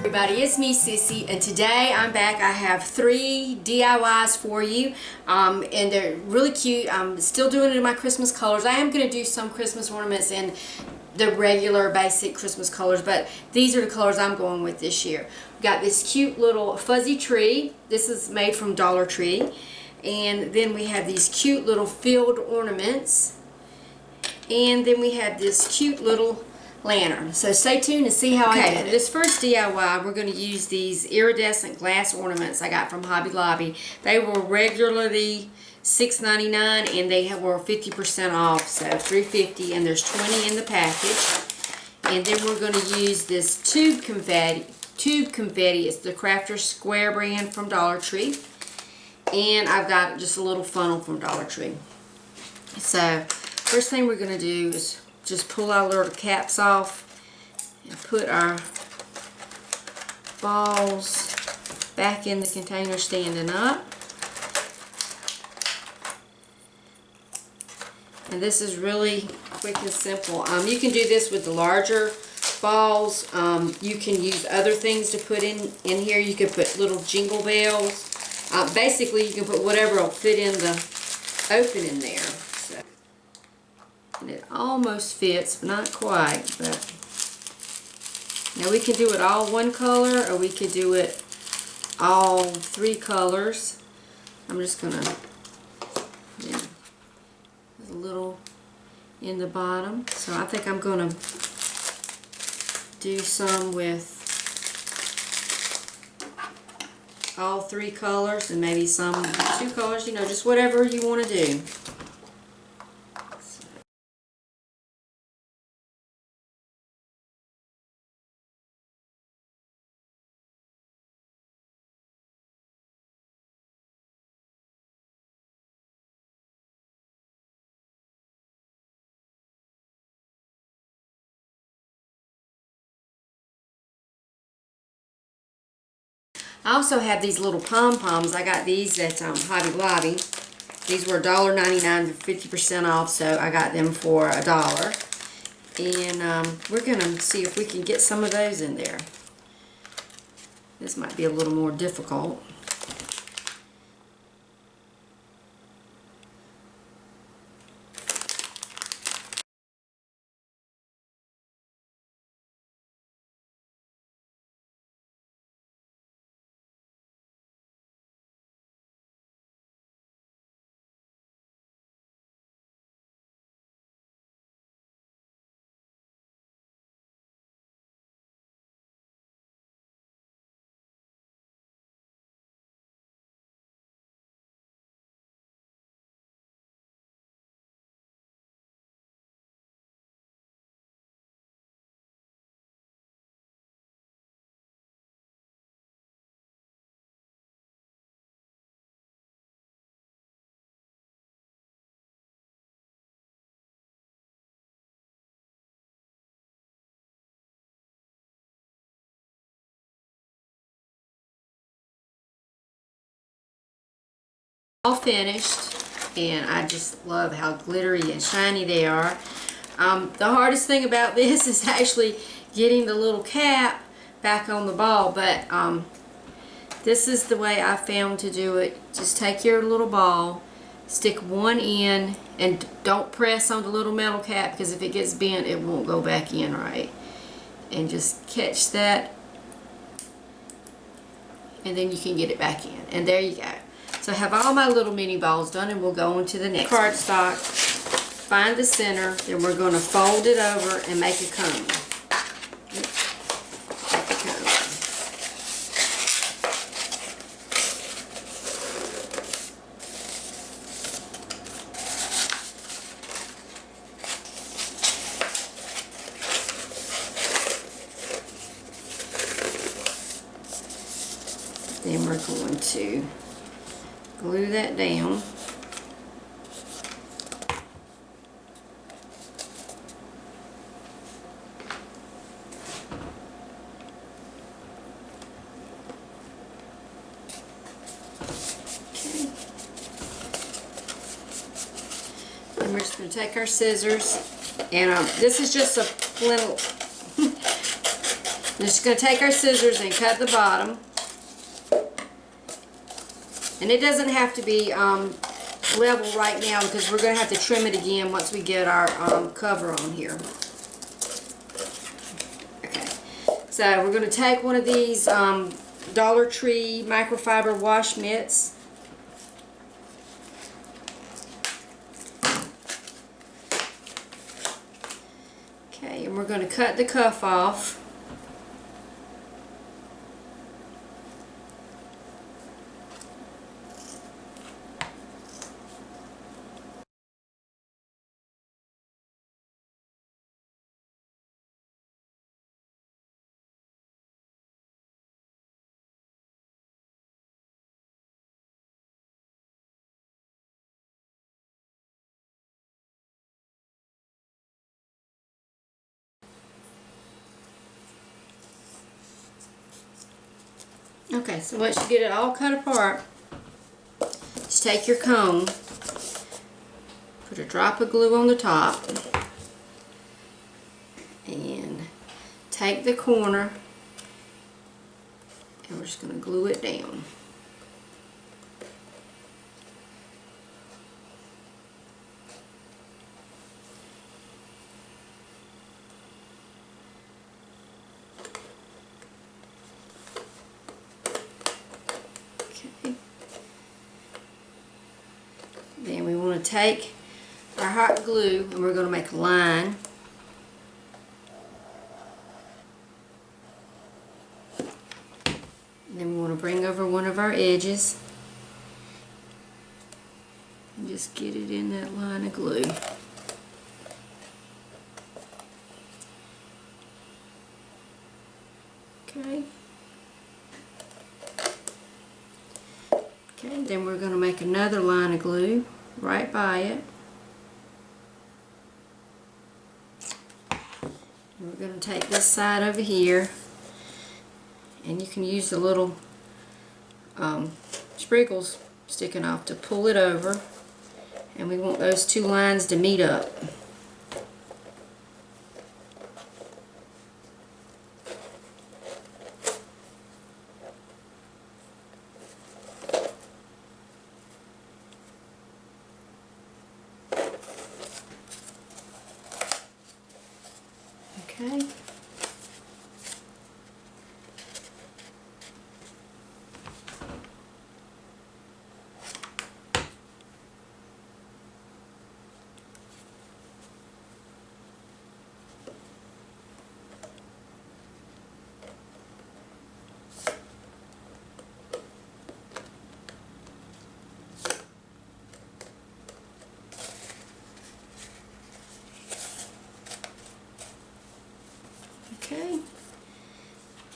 Everybody, it's me, Sissy, and today I'm back. I have 3 DIYs for you, and they're really cute. I'm still doing it in my Christmas colors. I am going to do some Christmas ornaments in the regular basic Christmas colors, but these are the colors I'm going with this year. We've got this cute little fuzzy tree. This is made from Dollar Tree. And then we have these cute little field ornaments. And then we have this cute little lantern. So stay tuned and see how I did it. This first DIY, we're going to use these iridescent glass ornaments I got from Hobby Lobby. They were regularly $6.99 and they were 50% off, so $3.50, and there's 20 in the package. And then we're going to use this tube confetti. It's the Crafter Square brand from Dollar Tree. And I've got just a little funnel from Dollar Tree. So first thing we're going to do is just pull our little caps off and put our balls back in the container standing up. And this is really quick and simple. You can do this with the larger balls. You can use other things to put in here. You can put little jingle bells. Basically, you can put whatever will fit in the opening there. So, and it almost fits, but not quite. But now we can do it all one color, or we could do it all 3 colors. I'm just gonna there's a little in the bottom. So I think I'm gonna do some with all 3 colors, and maybe some 2 colors, you know, just whatever you want to do. I also have these little pom-poms. I got these at Hobby Lobby. These were $1.99, 50% off, so I got them for $1. And we're going to see if we can get some of those in there. This might be a little more difficult. All finished, and I just love how glittery and shiny they are. The hardest thing about this is actually getting the little cap back on the ball, but this is the way I found to do it. Just take your little ball, stick one in, and don't press on the little metal cap, because if it gets bent it won't go back in right. And just catch that, and then you can get it back in, and there you go. So I have all my little mini balls done, and we'll go on to the next cardstock. Find the center, then we're going to fold it over and make a cone. Make a cone. Then we're going to glue that down. Okay. And we're just going to take our scissors, and this is just a little We're just going to take our scissors and cut the bottom. And it doesn't have to be level right now because we're going to have to trim it again once we get our cover on here. Okay, so we're going to take one of these Dollar Tree microfiber wash mitts. Okay, and we're going to cut the cuff off. Okay, so once you get it all cut apart, just take your comb, put a drop of glue on the top, and take the corner, and we're just going to glue it down. Then we want to take our hot glue and we're going to make a line. And then we want to bring over one of our edges and just get it in that line of glue. Okay. Okay, then we're going to make another line of glue right by it. And we're going to take this side over here, and you can use the little sprinkles sticking off to pull it over, and we want those two lines to meet up. Okay. Okay,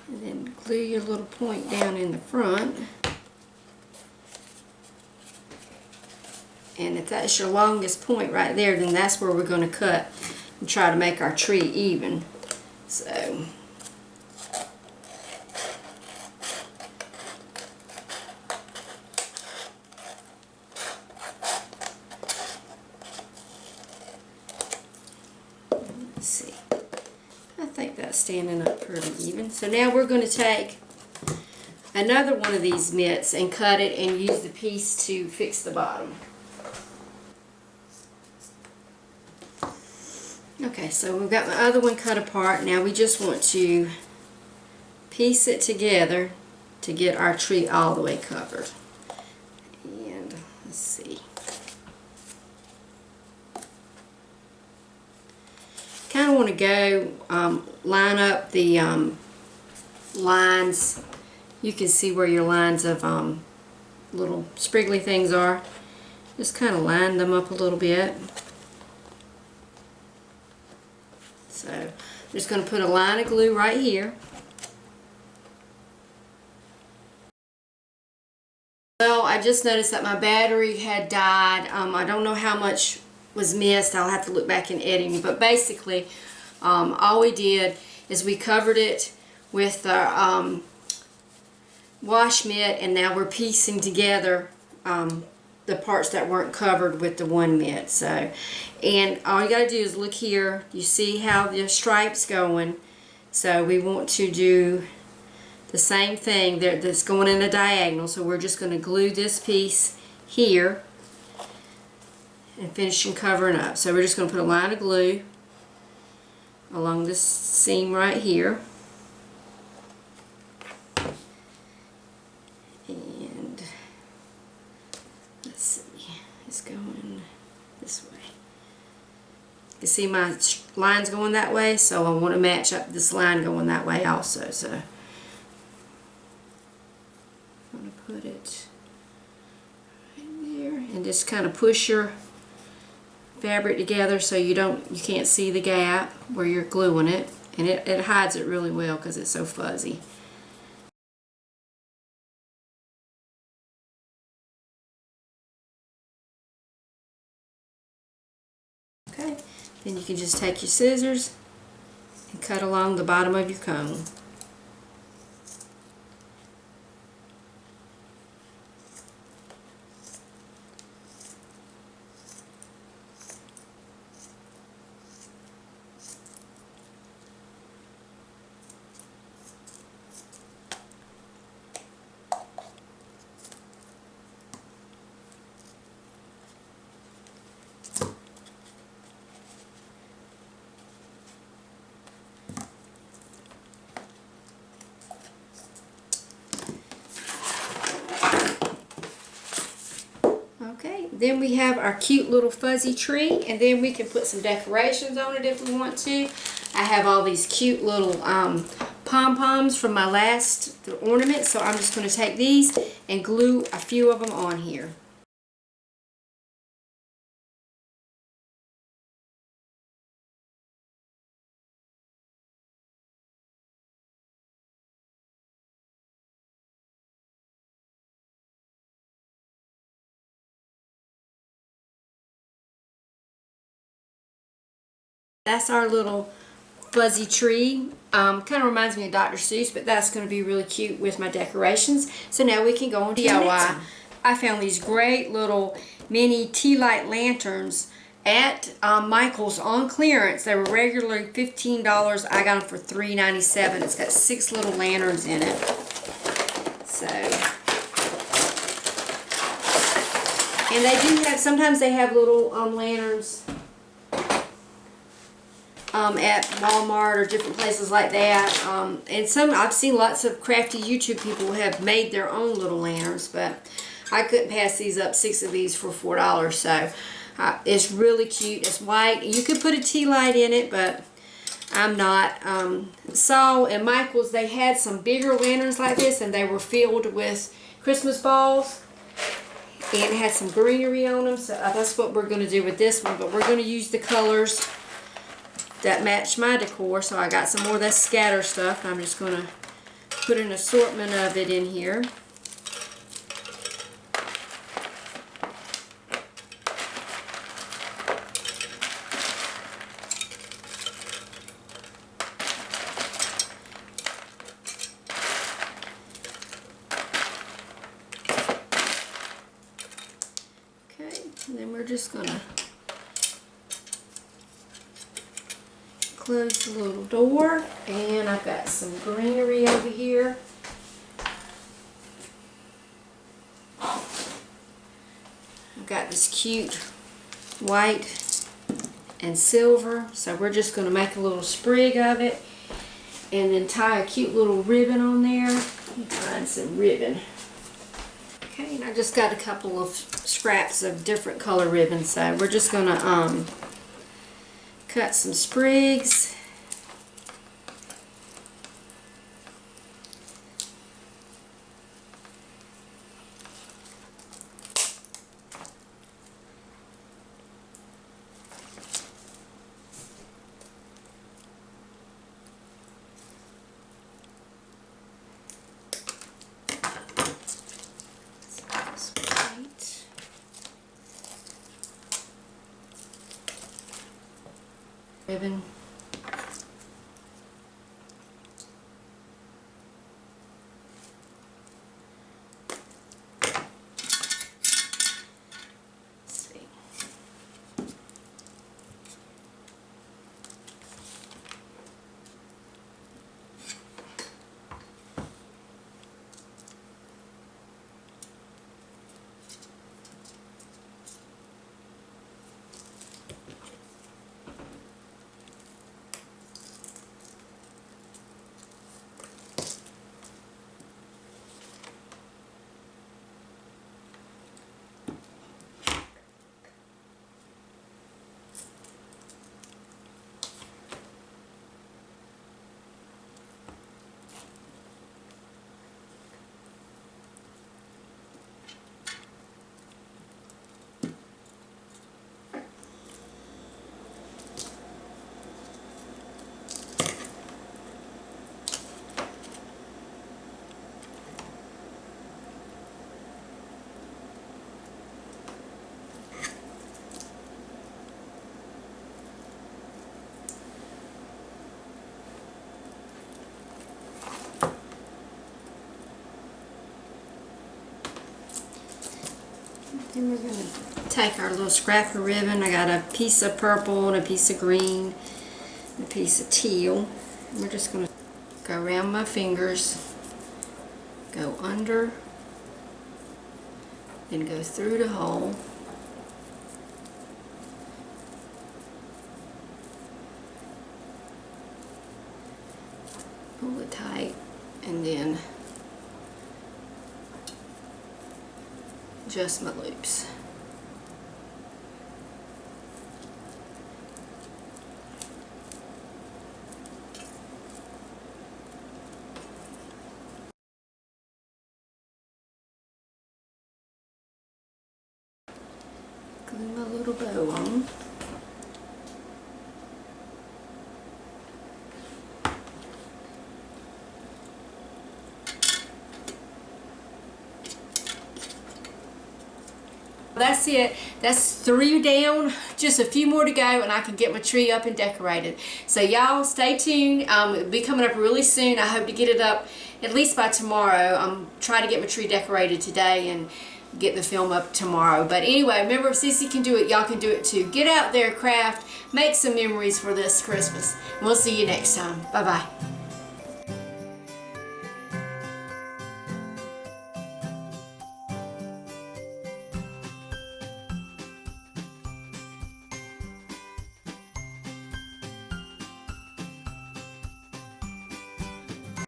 and then glue your little point down in the front, and if that's your longest point right there, then that's where we're going to cut and try to make our tree even. So let's see. I think that's standing up pretty even. So now we're going to take another one of these mitts and cut it and use the piece to fix the bottom. Okay, so we've got the other one cut apart. Now we just want to piece it together to get our tree all the way covered. And let's see. Kind of want to go line up the lines. You can see where your lines of little spriggly things are. Just kind of line them up a little bit. So I'm just going to put a line of glue right here. Well, I just noticed that my battery had died. I don't know how much was missed. I'll have to look back in editing, but basically all we did is we covered it with the wash mitt, and now we're piecing together the parts that weren't covered with the one mitt. So, and all you gotta do is look here. You see how the stripe's going. So we want to do the same thing there that's going in a diagonal. So we're just going to glue this piece here and finishing covering up. So we're just going to put a line of glue along this seam right here. And let's see, it's going this way. You see my line's going that way, so I want to match up this line going that way also. So I'm going to put it right there and just kind of push your fabric together so you can't see the gap where you're gluing it, and it hides it really well because it's so fuzzy. Okay, then you can just take your scissors and cut along the bottom of your cone. Okay, then we have our cute little fuzzy tree, and then we can put some decorations on it if we want to. I have all these cute little pom-poms from my last ornament, so I'm just going to take these and glue a few of them on here. That's our little fuzzy tree. Kind of reminds me of Dr. Seuss, but that's going to be really cute with my decorations. So now we can go on to DIY. I found these great little mini tea light lanterns at Micheal's on clearance. They were regularly $15. I got them for $3.97. It's got 6 little lanterns in it. So, and they do have, sometimes they have little lanterns at Walmart or different places like that. And some, I've seen lots of crafty YouTube people have made their own little lanterns, but I couldn't pass these up, 6 of these for $4. So it's really cute. It's white. You could put a tea light in it, but I'm not. So in Micheal's, they had some bigger lanterns like this, and they were filled with Christmas balls, and it had some greenery on them. So that's what we're going to do with this one, but we're going to use the colors that match my decor. So I got some more of that scatter stuff. I'm just going to put an assortment of it in here. Okay, and then we're just going to close the little door, and I've got some greenery over here. I've got this cute white and silver, so we're just going to make a little sprig of it and then tie a cute little ribbon on there. Let me find some ribbon. Okay, and I just got a couple of scraps of different color ribbon, so we're just going to cut some sprigs. Ribbon. Let's see. Then we're going to take our little scrap of ribbon. I got a piece of purple and a piece of green and a piece of teal. And we're just going to go around my fingers, go under, then go through the hole. Pull it tight and then adjust my loops. Glue my little bow on. That's it. That's 3 down. Just a few more to go and I can get my tree up and decorated. So y'all stay tuned. It'll be coming up really soon. I hope to get it up at least by tomorrow. I'm trying to get my tree decorated today and get the film up tomorrow. But anyway, remember, if Sissy can do it, y'all can do it too. Get out there, craft, make some memories for this Christmas. And we'll see you next time. Bye-bye.